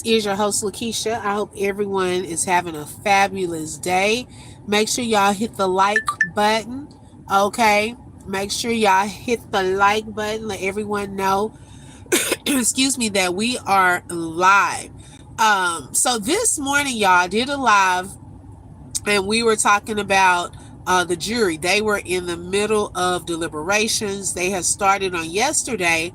Is your host Lakeisha. I hope everyone is having a fabulous day. Make sure y'all hit the like button. Okay. Make sure y'all hit the like button. Let everyone know, excuse me, that we are live. So this morning, y'all did a live and we were talking about the jury. They were in the middle of deliberations. They had started on yesterday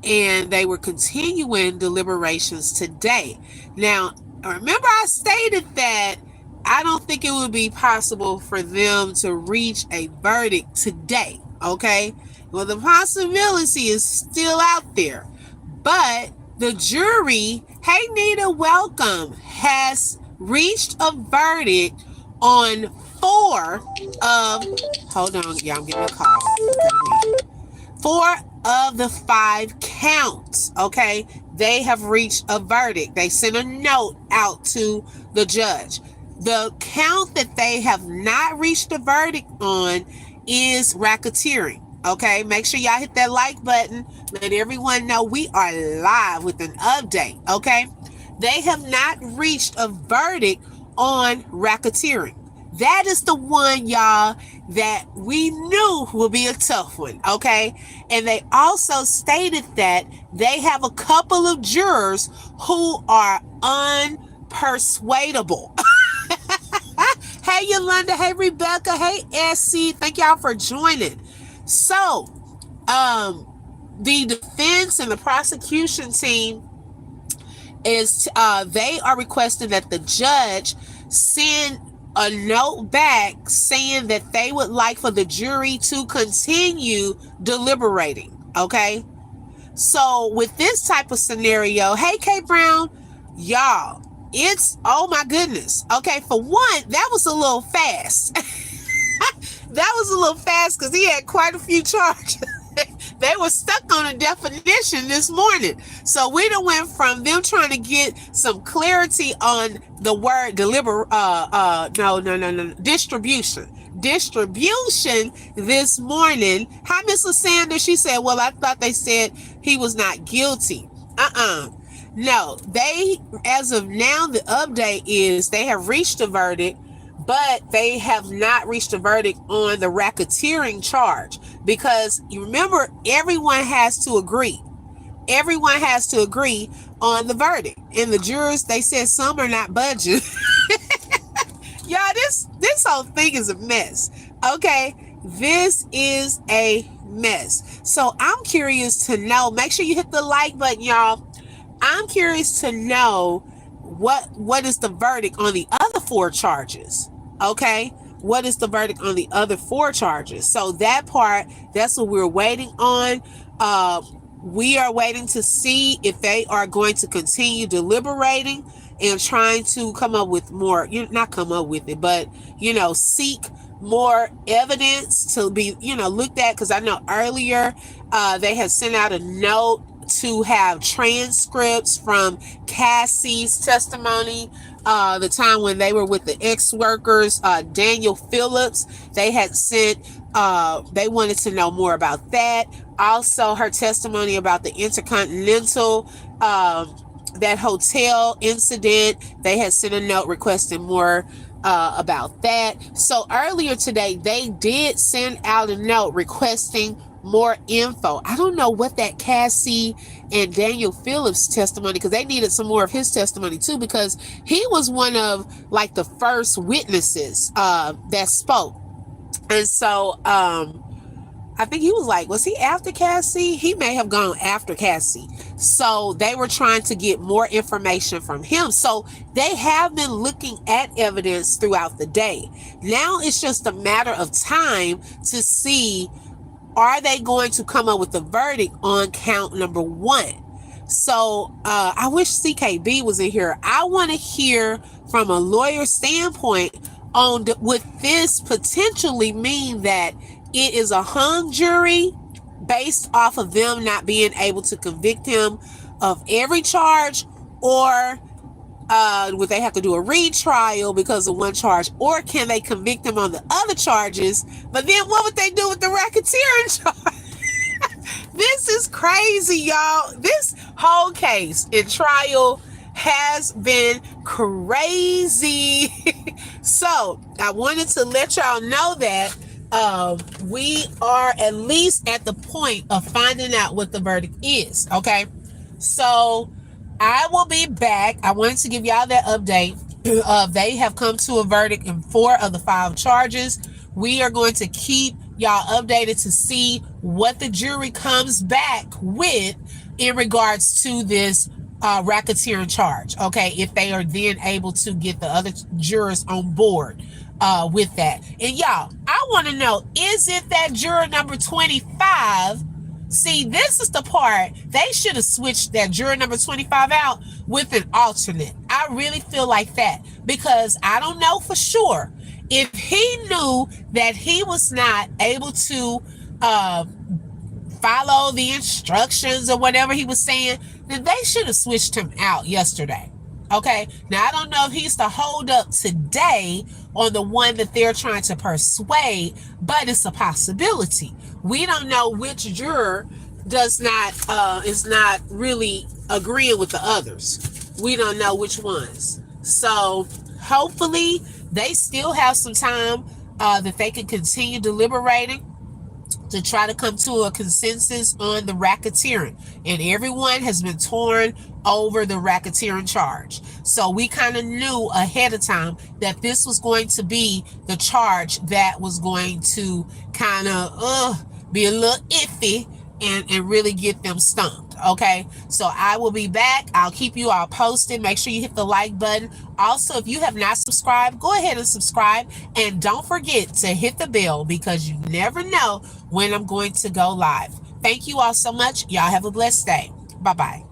and they were continuing deliberations today. Now, remember, I stated that I don't think it would be possible for them to reach a verdict today. Okay. Well, the possibility is still out there. But the jury, hey Nita, welcome, has reached a verdict on four of, hold on, yeah, I'm getting a call. Okay, four of the five counts, okay? They have reached a verdict. They sent a note out to the judge. The count that they have not reached a verdict on is racketeering. Okay, make sure y'all hit that like button. Let everyone know we are live with an update. Okay, they have not reached a verdict on racketeering. That is the one, y'all, that we knew would be a tough one. Okay, and they also stated that they have a couple of jurors who are unpersuadable. Hey Yolanda, hey Rebecca, hey Essie, thank y'all for joining. So, the defense and the prosecution team is they are requesting that the judge send a note back saying that they would like for the jury to continue deliberating. Okay, so with this type of scenario, hey K Brown, y'all, it's, oh my goodness. Okay, for one, that was a little fast. That was a little fast because he had quite a few charges. They were stuck on a definition this morning. So we done went from them trying to get some clarity on the word distribution this morning. Hi, Miss Lysander. She said, well, I thought they said he was not guilty. No, they, as of now, the update is they have reached a verdict, but they have not reached a verdict on the racketeering charge, because you remember, everyone has to agree. Everyone has to agree on the verdict. And the jurors, they said some are not budging. Y'all, this whole thing is a mess. Okay, this is a mess. So I'm curious to know, make sure you hit the like button, y'all. I'm curious to know what is the verdict on the other four charges. Okay, what is the verdict on the other four charges? So that part, that's what we're waiting on. We are waiting to see if they are going to continue deliberating and trying to come up with more, not come up with it, but, seek more evidence to be, looked at. Because I know earlier they had sent out a note to have transcripts from Cassie's testimony, the time when they were with the ex-workers, Daniel Phillips. They had sent, they wanted to know more about that. Also, her testimony about the Intercontinental, that hotel incident. They had sent a note requesting more about that. So earlier today, they did send out a note requesting more info. I don't know what that Cassie and Daniel Phillips testimony, because they needed some more of his testimony too, because he was one of like the first witnesses that spoke. And so I think he was like, was he after Cassie? He may have gone after Cassie. So they were trying to get more information from him. So they have been looking at evidence throughout the day. Now it's just a matter of time to see, are they going to come up with a verdict on count number one? So I wish CKB was in here. I want to hear from a lawyer standpoint on would this potentially mean that it is a hung jury based off of them not being able to convict him of every charge, or would they have to do a retrial because of one charge, or can they convict him on the other charges? But then what would they do with the racketeering charge? This is crazy, y'all. This whole case in trial has been crazy. So I wanted to let y'all know that we are at least at the point of finding out what the verdict is. Okay. So I will be back. I wanted to give y'all that update. They have come to a verdict in 4 of the 5 charges. We are going to keep y'all updated to see what the jury comes back with in regards to this racketeering charge. Okay, if they are then able to get the other jurors on board with that. And y'all, I want to know, is it that juror number 25? See, this is the part. They should have switched that juror number 25 out with an alternate. I really feel like that, because I don't know for sure if he knew that he was not able to follow the instructions or whatever he was saying, then they should have switched him out yesterday. Okay, now I don't know if he's the hold up today on the one that they're trying to persuade, but it's a possibility. We don't know which juror is not really agreeing with the others. We don't know which ones. So hopefully they still have some time that they can continue deliberating to try to come to a consensus on the racketeering. And everyone has been torn over the racketeering charge. So we kind of knew ahead of time that this was going to be the charge that was going to kind of be a little iffy and really get them stumped. Okay, so I will be back. I'll keep you all posted. Make sure you hit the like button. Also, if you have not subscribed, go ahead and subscribe, and don't forget to hit the bell, because you never know when I'm going to go live. Thank you all so much. Y'all have a blessed day. Bye bye.